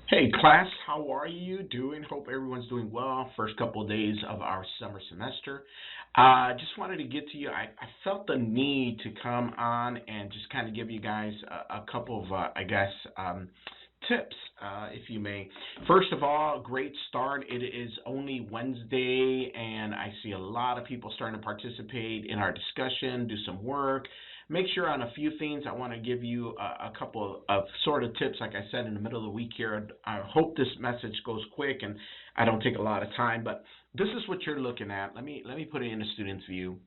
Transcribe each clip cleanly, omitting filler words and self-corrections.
Hey class, how are you doing? Hope everyone's doing well. First couple of days of our summer semester. Just wanted to get to you. I felt the need to come on and just kind of give you guys a couple of, tips, if you may. First of all, great start. It is only Wednesday, and I see a lot of people starting to participate in our discussion, do some work. Make sure on a few things. I want to give you a couple of sort of tips, like I said, in the middle of the week here. I hope this message goes quick and I don't take a lot of time, but this is what you're looking at. Let me put it in a student's view.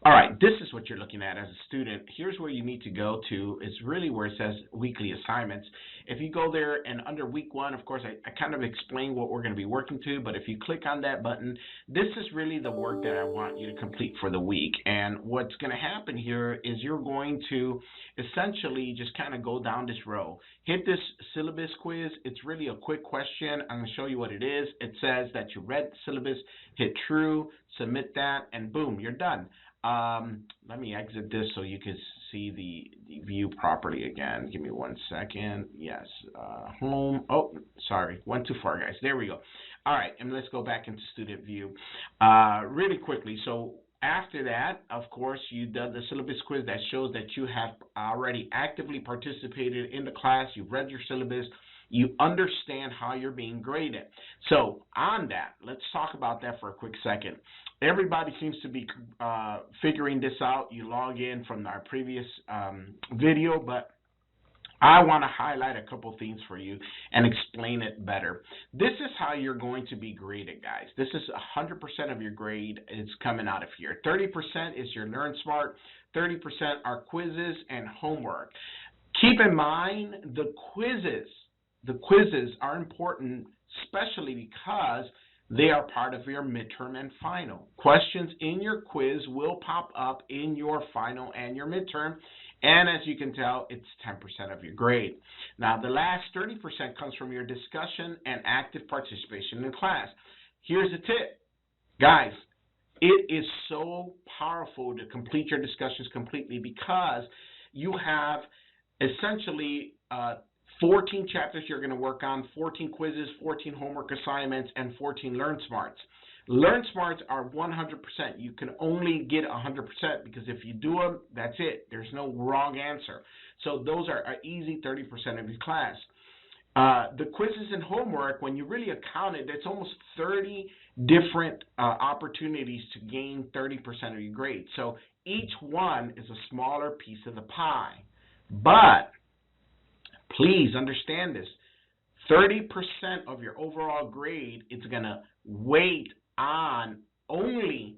All right, this is what you're looking at as a student. Here's where you need to go to. It's really where it says weekly assignments. If you go there and under week one, of course, I kind of explain what we're going to be working to, but if you click on that button, this is really the work that I want you to complete for the week. And what's going to happen here is you're going to essentially just kind of go down this row. Hit this syllabus quiz. It's really a quick question. I'm going to show you what it is. It says that you read the syllabus, hit true, submit that, and boom, you're done. Let me exit this so you can see the view properly again. Give me 1 second. Yes, home. Oh, sorry, went too far, guys. There we go. All right, and let's go back into student view really quickly. So after that, of course, you did the syllabus quiz that shows that you have already actively participated in the class. You've read your syllabus. You understand how you're being graded. So on that, let's talk about that for a quick second. Everybody seems to be figuring this out. You log in from our previous video, but I want to highlight a couple things for you and explain it better. This is how you're going to be graded, guys. This is 100% of your grade is coming out of here. 30% is your Learn Smart. 30% are quizzes and homework. Keep in mind the quizzes. The quizzes are important, especially because they are part of your midterm and final. Questions in your quiz will pop up in your final and your midterm, and as you can tell, it's 10% of your grade. Now, the last 30% comes from your discussion and active participation in class. Here's a tip. Guys, it is so powerful to complete your discussions completely because you have essentially 14 chapters you're going to work on, 14 quizzes, 14 homework assignments, and 14 Learn Smarts. Learn Smarts are 100%. You can only get 100% because if you do them, that's it. There's no wrong answer. So those are an easy 30% of your class. The quizzes and homework, when you really account it, it's almost 30 different opportunities to gain 30% of your grade. So each one is a smaller piece of the pie. But please understand this. 30% of your overall grade is going to weight on only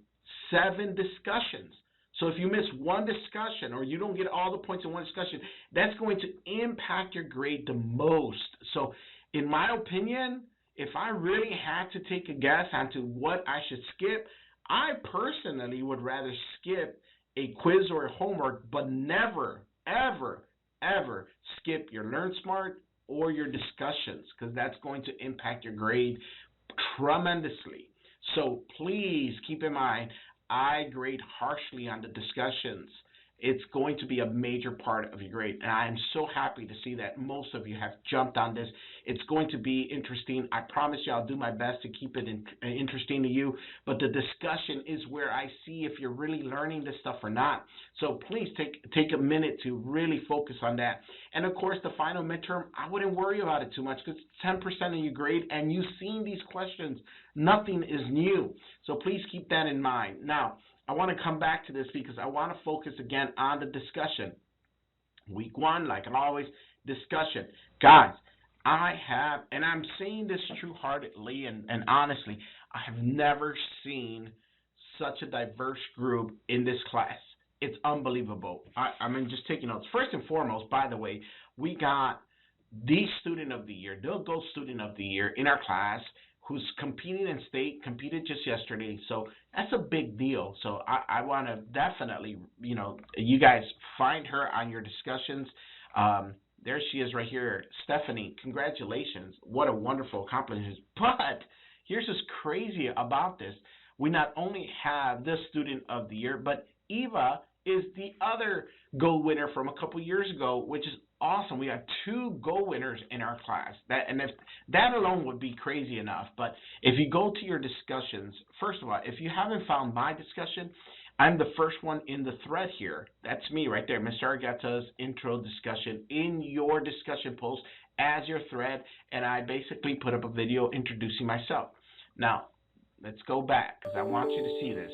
7 discussions. So if you miss one discussion or you don't get all the points in one discussion, that's going to impact your grade the most. So in my opinion, if I really had to take a guess onto what I should skip, I personally would rather skip a quiz or a homework, but never, ever skip your Learn Smart or your discussions because that's going to impact your grade tremendously. So please keep in mind, I grade harshly on the discussions. It's going to be a major part of your grade, and I am so happy to see that most of you have jumped on this. It's going to be interesting. I promise you I'll do my best to keep it interesting to you, but the discussion is where I see if you're really learning this stuff or not. So please take a minute to really focus on that. And of course, the final midterm, I wouldn't worry about it too much because it's 10% of your grade, and you've seen these questions. Nothing is new. So please keep that in mind. Now, I want to come back to this because I want to focus again on the discussion. Week one, like always, discussion. Guys, I have, and I'm saying this true-heartedly and honestly, I have never seen such a diverse group in this class. It's unbelievable. I mean, just taking notes. First and foremost, by the way, we got the student of the year, the GOAT student of the year in our class, who's competing in state, competed just yesterday. So that's a big deal. So I want to definitely, you guys find her on your discussions. There she is right here. Stephanie, congratulations. What a wonderful accomplishment. But here's what's crazy about this. We not only have this student of the year, but Eva is the other gold winner from a couple years ago, which is awesome. We got 2 gold winners in our class. If that alone would be crazy enough. But if you go to your discussions, first of all, if you haven't found my discussion, I'm the first one in the thread here. That's me right there, Mr. Argata's intro discussion in your discussion post as your thread, and I basically put up a video introducing myself. Now, let's go back because I want you to see this.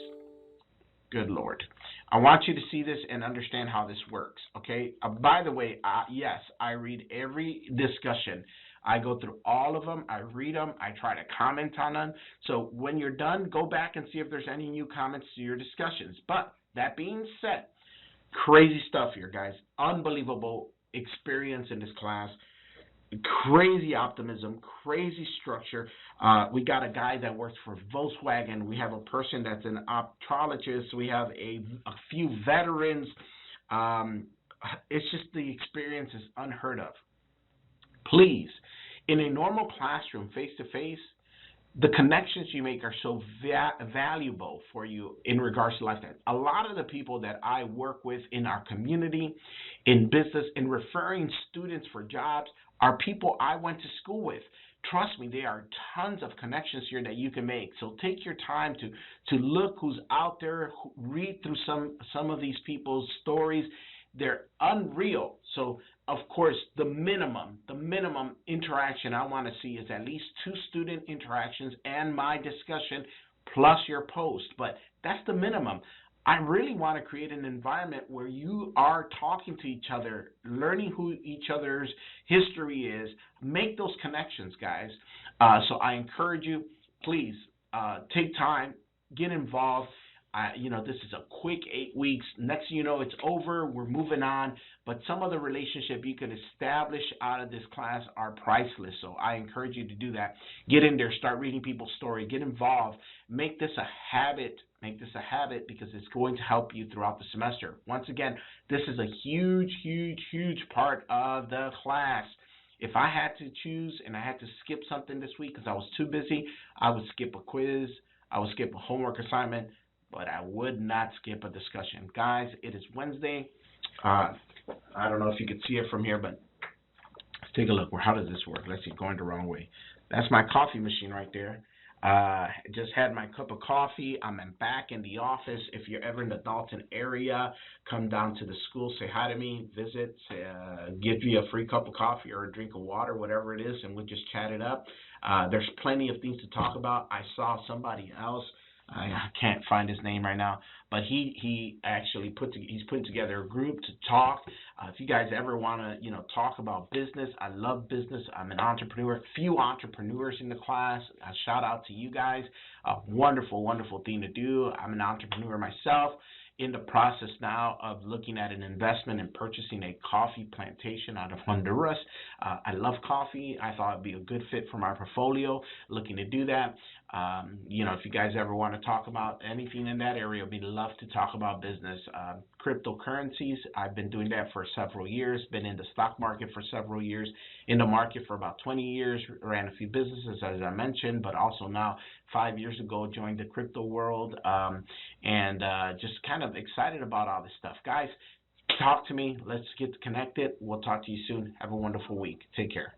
Good Lord. I want you to see this and understand how this works, okay? By the way, yes, I read every discussion. I go through all of them. I read them. I try to comment on them. So when you're done, go back and see if there's any new comments to your discussions. But that being said, crazy stuff here, guys. Unbelievable experience in this class. Crazy optimism, crazy structure. We got a guy that works for Volkswagen. We have a person that's an optometrist. We have a few veterans. It's just the experience is unheard of. Please, in a normal classroom, face-to-face, the connections you make are so valuable for you in regards to lifetime. A lot of the people that I work with in our community, in business, in referring students for jobs are people I went to school with. Trust me, there are tons of connections here that you can make. So take your time to look who's out there, read through some of these people's stories. They're unreal. So, of course, the minimum interaction I want to see is at least 2 student interactions and my discussion plus your post. But that's the minimum. I really want to create an environment where you are talking to each other, learning who each other's history is. Make those connections, guys. So I encourage you, please take time, get involved. This is a quick 8 weeks. Next thing you know, it's over. We're moving on. But some of the relationship you can establish out of this class are priceless. So I encourage you to do that. Get in there. Start reading people's story. Get involved. Make this a habit. Make this a habit because it's going to help you throughout the semester. Once again, this is a huge, huge, huge part of the class. If I had to choose and I had to skip something this week because I was too busy, I would skip a quiz. I would skip a homework assignment. But I would not skip a discussion. Guys, it is Wednesday. I don't know if you can see it from here, but let's take a look. How does this work? Let's see, going the wrong way. That's my coffee machine right there. Just had my cup of coffee. I'm back in the office. If you're ever in the Dalton area, come down to the school, say hi to me, visit, give you a free cup of coffee or a drink of water, whatever it is, and we'll just chat it up. There's plenty of things to talk about. I saw somebody else. I can't find his name right now, but he actually he's putting together a group to talk. If you guys ever want to, talk about business, I love business. I'm an entrepreneur. Few entrepreneurs in the class. A shout out to you guys. A wonderful, wonderful thing to do. I'm an entrepreneur myself. In the process now of looking at an investment and purchasing a coffee plantation out of Honduras. I love coffee. I thought it'd be a good fit for my portfolio. Looking to do that. If you guys ever want to talk about anything in that area, we'd love to talk about business. Cryptocurrencies, I've been doing that for several years, been in the stock market for several years, in the market for about 20 years, ran a few businesses, as I mentioned, but also now 5 years ago joined the crypto world, and just kind of excited about all this stuff. Guys, talk to me. Let's get connected. We'll talk to you soon. Have a wonderful week. Take care.